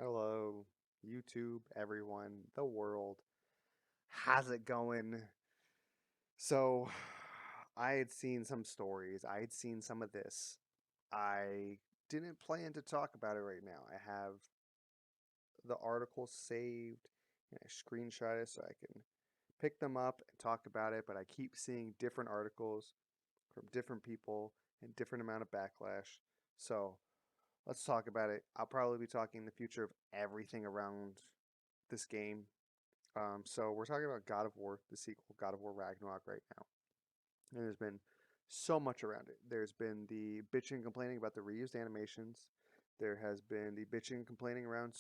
Hello, YouTube, everyone, the world. How's it going? So, I had seen some stories. I had seen some of this. I didn't plan to talk about it right now. I have the article saved and I screenshot it so I can pick them up and talk about it, but I keep seeing different articles from different people and different amount of backlash. So, let's talk about it. I'll probably be talking in the future of everything around this game. So we're talking about God of War, the sequel, God of War Ragnarok, right now. And there's been so much around it. There's been the bitching and complaining about the reused animations. There has been the bitching and complaining around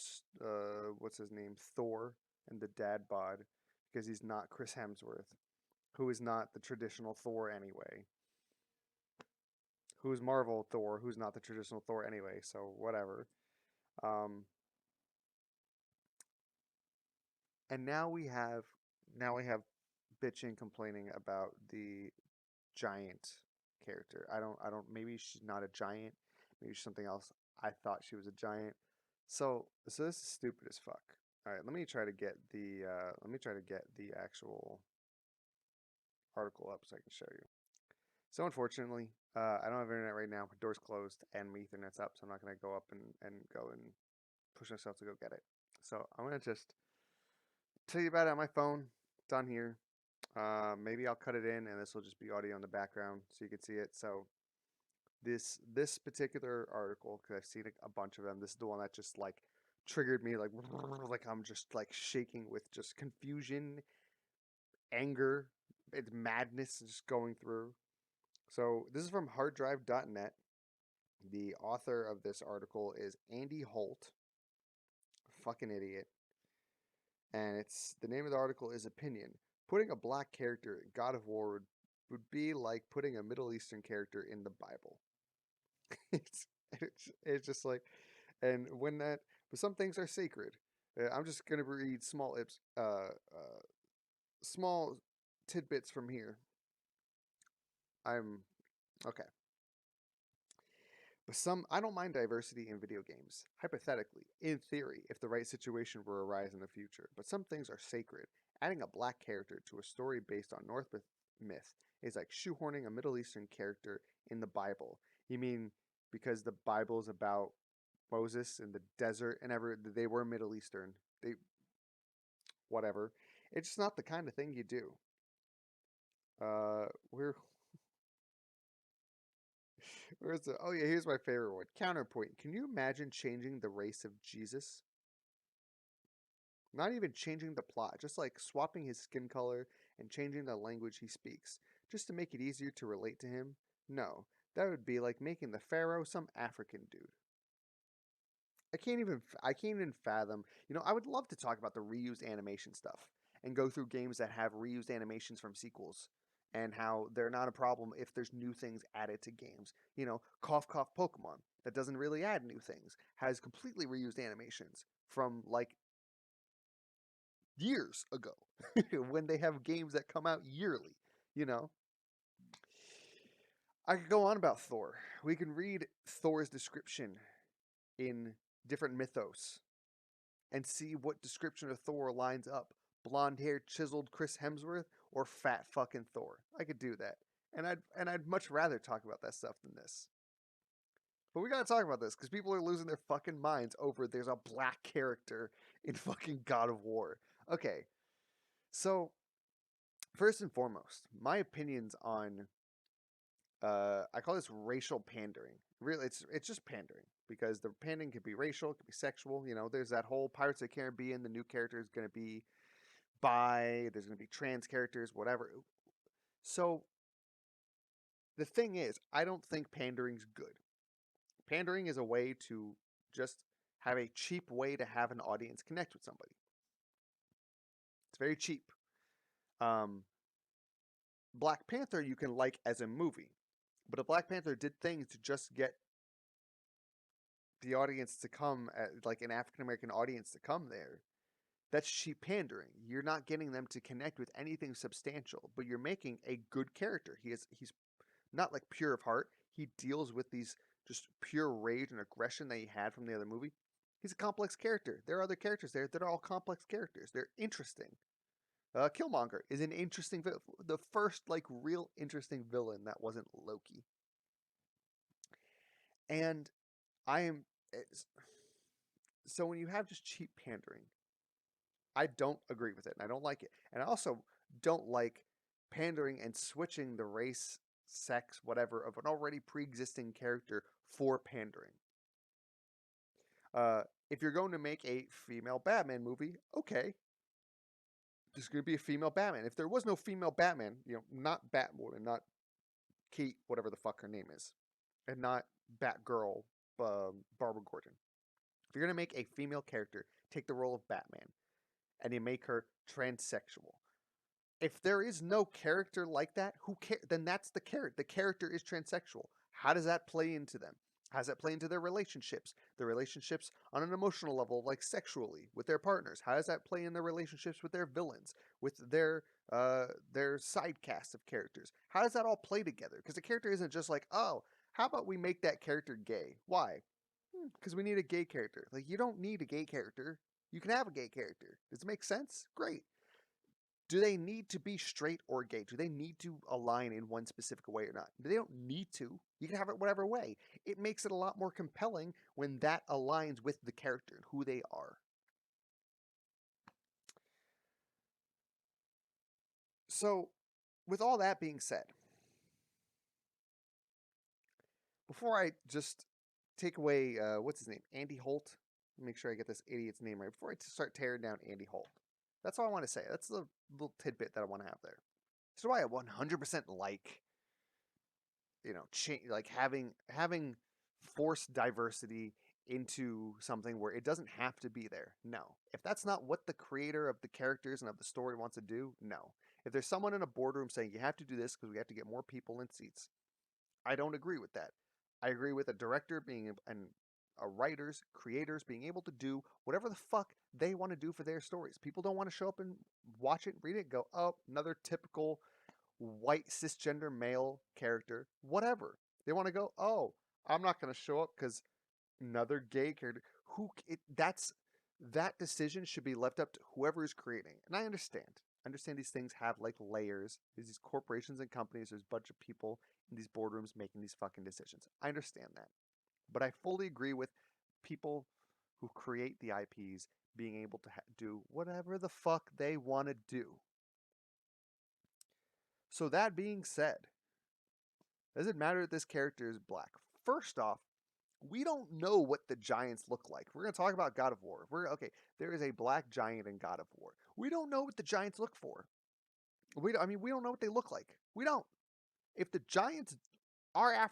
what's his name, Thor, and the dad bod, because he's not Chris Hemsworth, who is not the traditional Thor anyway. Who's Marvel Thor, who's not the traditional Thor anyway. So whatever. Um, and now we have bitching complaining about the giant character. I don't maybe she's not a giant. Maybe she's something else. I thought she was a giant. So this is stupid as fuck. All right, let me try to get the actual article up so I can show you. So unfortunately, I don't have internet right now. My door's closed and my Ethernet's up, so I'm not gonna go up and go and push myself to go get it. So I'm gonna just tell you about it on my phone. It's on here. Maybe I'll cut it in and this will just be audio in the background so you can see it. So this particular article, because I've seen a bunch of them, this is the one that just like triggered me, like I'm just like shaking with just confusion, anger, it's madness just going through. So this is from harddrive.net. The author of this article is Andy Holt, fucking idiot. And it's the name of the article is Opinion. Putting a black character in God of War would be like putting a Middle Eastern character in the Bible. it's, it's just like, and when that, but some things are sacred. I'm just gonna read small tidbits from here. I'm okay. But I don't mind diversity in video games, hypothetically, in theory, if the right situation were to arise in the future. But some things are sacred. Adding a black character to a story based on Norse myth is like shoehorning a Middle Eastern character in the Bible. You mean because the Bible is about Moses in the desert and they were Middle Eastern. They whatever. It's just not the kind of thing you do. We're where's the oh yeah, here's my favorite one. Counterpoint. Can you imagine changing the race of Jesus? Not even changing the plot, just like swapping his skin color and changing the language he speaks, just to make it easier to relate to him? No, that would be like making the Pharaoh some African dude. I can't even fathom. I would love to talk about the reused animation stuff and go through games that have reused animations from sequels and how they're not a problem if there's new things added to games. Cough Cough Pokemon that doesn't really add new things has completely reused animations from like years ago when they have games that come out yearly, you know. I could go on about Thor. We can read Thor's description in different mythos and see what description of Thor lines up. Blonde haired, chiseled Chris Hemsworth or fat fucking Thor. I could do that. And I'd much rather talk about that stuff than this. But we gotta talk about this because people are losing their fucking minds over there's a black character in fucking God of War. Okay, so first and foremost, my opinions on I call this racial pandering. Really, it's just pandering because the pandering could be racial, it could be sexual. There's that whole Pirates of the Caribbean. The new character is going to be bi. There's going to be trans characters, whatever. So the thing is, I don't think pandering's good. Pandering is a way to just have a cheap way to have an audience connect with somebody. It's very cheap. Um, Black Panther you can like as a movie, but if Black Panther did things to just get the audience to come, like an African American audience to come there, that's cheap pandering. You're not getting them to connect with anything substantial, but you're making a good character. He's not like pure of heart. He deals with these just pure rage and aggression that he had from the other movie. He's a complex character. There are other characters there that are all complex characters. They're interesting. Killmonger is an interesting the first like real interesting villain that wasn't Loki. And I am so when you have just cheap pandering, I don't agree with it and I don't like it. And I also don't like pandering and switching the race, sex, whatever of an already pre-existing character for pandering. If you're going to make a female Batman movie, okay, there's going to be a female Batman. If there was no female Batman, not Batwoman, not Kate, whatever the fuck her name is, and not Batgirl, Barbara Gordon. If you're going to make a female character take the role of Batman, and you make her transsexual, if there is no character like that, who cares? Then that's the character. The character is transsexual. How does that play into them? How does that play into their relationships? Their relationships on an emotional level, like sexually, with their partners. How does that play in their relationships with their villains, with their side cast of characters? How does that all play together? Because the character isn't just like, oh, how about we make that character gay? Why? Because we need a gay character. Like, you don't need a gay character. You can have a gay character. Does it make sense? Great. Do they need to be straight or gay? Do they need to align in one specific way or not? They don't need to. You can have it whatever way. It makes it a lot more compelling when that aligns with the character and who they are. So, with all that being said, before I just take away, what's his name? Andy Holt? Make sure I get this idiot's name right. Before I start tearing down Andy Holt. That's all I want to say. That's the little tidbit that I want to have there. So why I 100% like, like having forced diversity into something where it doesn't have to be there. No. If that's not what the creator of the characters and of the story wants to do, no. If there's someone in a boardroom saying you have to do this because we have to get more people in seats, I don't agree with that. I agree with a director and a writers, creators being able to do whatever the fuck they want to do for their stories. People don't want to show up and watch it, read it, go, oh, another typical white cisgender male character, whatever. They want to go, oh, I'm not going to show up because another gay character. That decision should be left up to whoever is creating. And I understand. These things have like layers. There's these corporations and companies. There's a bunch of people in these boardrooms making these fucking decisions. I understand that. But I fully agree with people who create the IPs being able to do whatever the fuck they want to do. So that being said, does it matter that this character is black? First off, we don't know what the giants look like. We're going to talk about God of War. There is a black giant in God of War. We don't know what the giants look for. We don't know what they look like. We don't. If the giants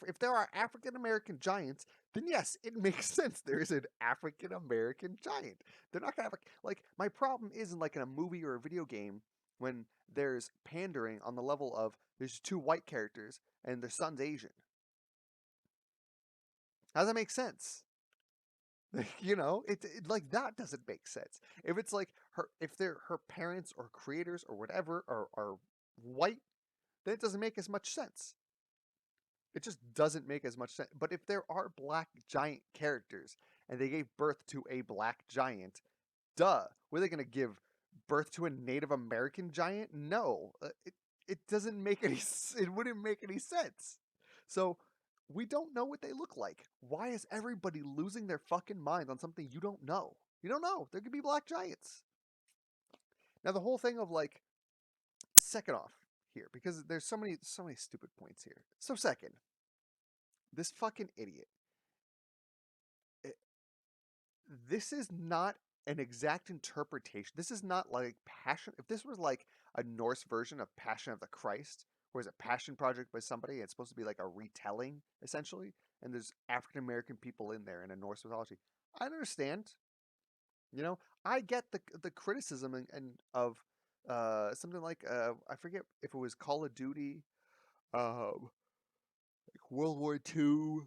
if there are African American giants, then yes, it makes sense. There is an African American giant. They're not gonna have my problem isn't like in a movie or a video game when there's pandering on the level of there's two white characters and their son's Asian. How does that make sense? Like that doesn't make sense. If it's like if her parents or creators or whatever are white, then it doesn't make as much sense. It just doesn't make as much sense. But if there are black giant characters and they gave birth to a black giant, duh. Were they going to give birth to a Native American giant? No. It doesn't make any it wouldn't make any sense. So we don't know what they look like. Why is everybody losing their fucking mind on something you don't know? You don't know. There could be black giants. Now the whole thing of second off here, because there's so many stupid points here. So second, this fucking idiot. This is not an exact interpretation. This is not like Passion. If this was like a Norse version of Passion of the Christ, where it's a passion project by somebody, and it's supposed to be like a retelling, essentially, and there's African American people in there in a Norse mythology, I understand. I get the criticism and of something like I forget if it was Call of Duty, like World War II,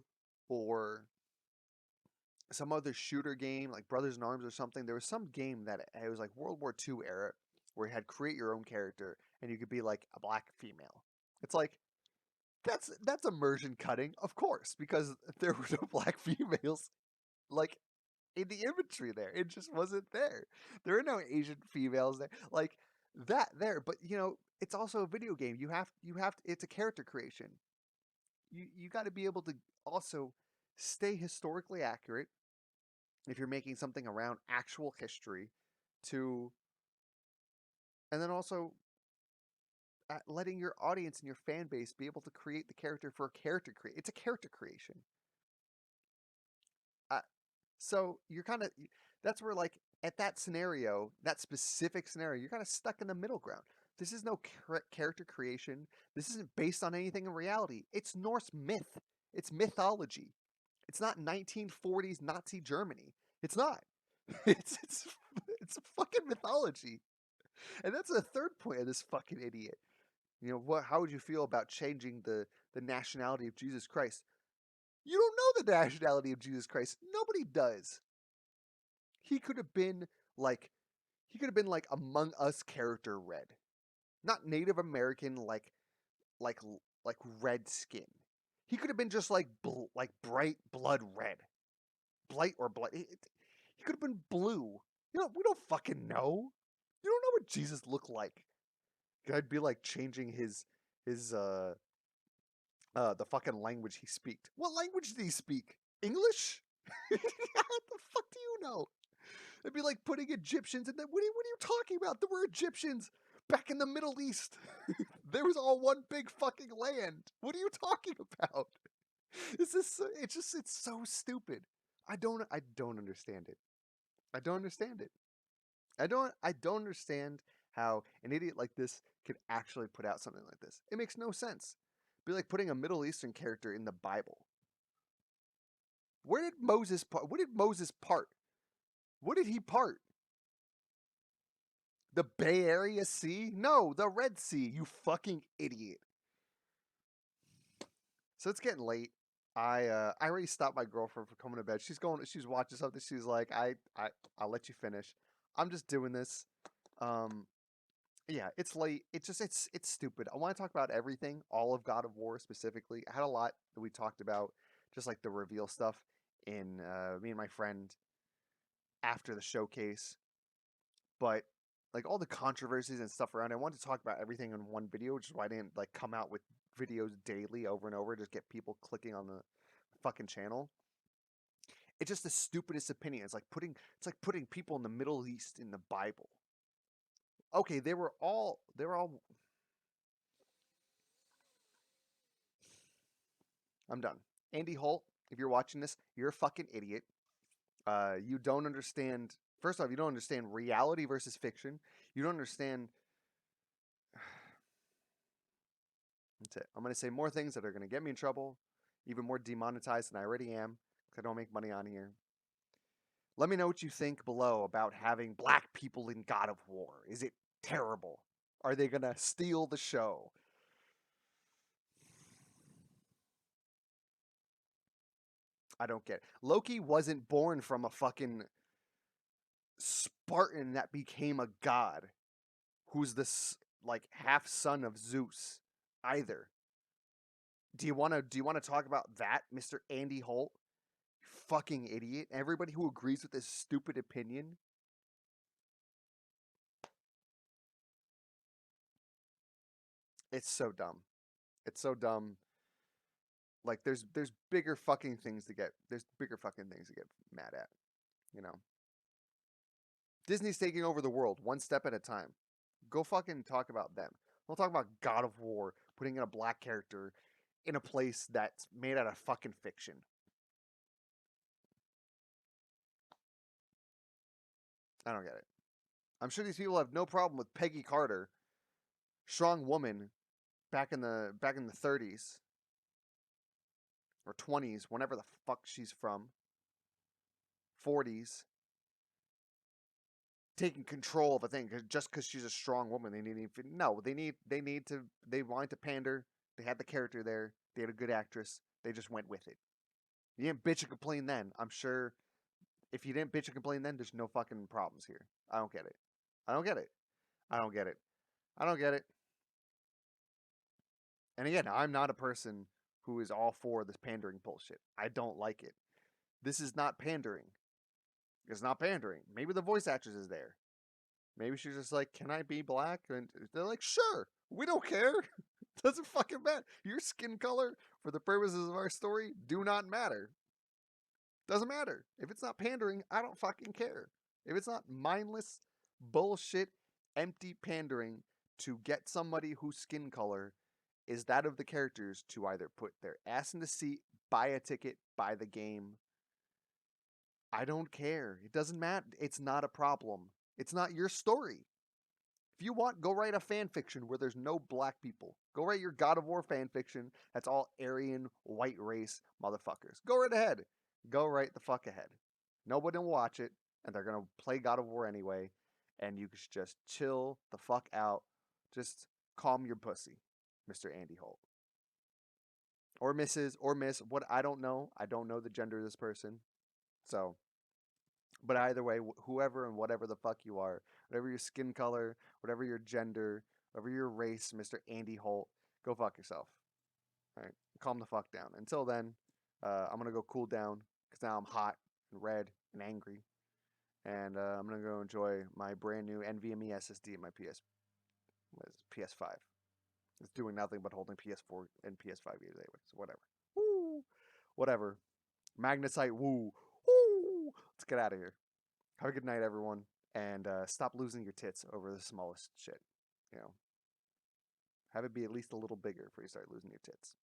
or some other shooter game like Brothers in Arms or something. There was some game that it was like World War II era where you had create your own character and you could be like a black female. It's like that's immersion cutting, of course, because there were no black females. Like in the imagery there. It just wasn't there. There are no Asian females there. Like that there, but it's also a video game. It's a character creation. You got to be able to also stay historically accurate if you're making something around actual history to and then also letting your audience and your fan base be able to create the character for a character create. It's a character creation. So you're kind of that's where like at that scenario, that specific scenario, you're kind of stuck in the middle ground. This is no character creation. This isn't based on anything in reality. It's Norse myth. It's mythology. It's not 1940s Nazi Germany. It's not. It's it's fucking mythology. And that's the third point of this fucking idiot. How would you feel about changing the nationality of Jesus Christ? You don't know the nationality of Jesus Christ. Nobody does. He could have been like Among Us character red. Not Native American like like red skin. He could have been just like bright blood red. Blight or blood. He could have been blue. We don't fucking know. You don't know what Jesus looked like. I'd be like changing his the fucking language he speaks. What language did he speak? English? What the fuck do you know? It'd be like putting Egyptians in there. What are you talking about? There were Egyptians back in the Middle East. There was all one big fucking land. What are you talking about? It's so stupid. I don't understand it. I don't understand it. I don't understand how an idiot like this could actually put out something like this. It makes no sense. It'd be like putting a Middle Eastern character in the Bible. Where did Moses part? What did Moses part? What did he part? The Bay Area Sea? No, the Red Sea, you fucking idiot. So it's getting late. I already stopped my girlfriend from coming to bed. She's watching something. She's like, I'll let you finish. I'm just doing this. Yeah, it's late. It's stupid. I want to talk about everything, all of God of War specifically. I had a lot that we talked about, just like the reveal stuff in me and my friend after the showcase. But like all the controversies and stuff around it, I wanted to talk about everything in one video, which is why I didn't like come out with videos daily over and over, just get people clicking on the fucking channel. It's just the stupidest opinion. It's like putting people in the Middle East in the Bible. Okay, they were all I'm done. Andy Holt, if you're watching this, you're a fucking idiot. You don't understand. First off, you don't understand reality versus fiction. You don't understand. That's it. I'm going to say more things that are going to get me in trouble, even more demonetized than I already am, because I don't make money on here. Let me know what you think below about having black people in God of War. Is it terrible? Are they going to steal the show? I don't get it. Loki wasn't born from a fucking Spartan that became a god who's this like half son of Zeus either. Do you want to talk about that, Mr. Andy Holt? You fucking idiot. Everybody who agrees with this stupid opinion. It's so dumb. It's so dumb. Like there's bigger fucking things to get. There's bigger fucking things to get mad at, you know. Disney's taking over the world one step at a time. Go fucking talk about them. We'll talk about God of War putting in a black character in a place that's made out of fucking fiction. I don't get it. I'm sure these people have no problem with Peggy Carter, strong woman, back in the 30s or 20s, whenever the fuck she's from, 40s, taking control of a thing just because she's a strong woman. They wanted to pander. They had the character there. They had a good actress. They just went with it. You didn't bitch and complain then. I'm sure if you didn't bitch and complain then, there's no fucking problems here. I don't get it. I don't get it. I don't get it. I don't get it. And again, I'm not a person who is all for this pandering bullshit. I don't like it. This is not pandering. It's not pandering. Maybe the voice actress is there. Maybe she's just like, can I be black? And they're like, sure, we don't care. Doesn't fucking matter. Your skin color, for the purposes of our story, do not matter. Doesn't matter. If it's not pandering, I don't fucking care. If it's not mindless, bullshit, empty pandering to get somebody whose skin color is that of the characters to either put their ass in the seat, buy a ticket, buy the game, I don't care. It doesn't matter. It's not a problem. It's not your story. If you want, go write a fan fiction where there's no black people. Go write your God of War fan fiction that's all Aryan, white race motherfuckers. Go right ahead. Go right the fuck ahead. Nobody will watch it, and they're going to play God of War anyway, and you should just chill the fuck out. Just calm your pussy, Mr. Andy Holt. Or Mrs. or Miss. What I don't know. I don't know the gender of this person. So, but either way, whoever and whatever the fuck you are, whatever your skin color, whatever your gender, whatever your race, Mr. Andy Holt, go fuck yourself. All right, calm the fuck down. Until then, I'm gonna go cool down because now I'm hot and red and angry, and I'm gonna go enjoy my brand new NVMe SSD in my PS5. It's doing nothing but holding PS4 and PS5 games anyway. So whatever. Woo. Whatever. Magnesite. Woo. Woo. Let's get out of here. Have a good night, everyone, and stop losing your tits over the smallest shit. You know, have it be at least a little bigger before you start losing your tits.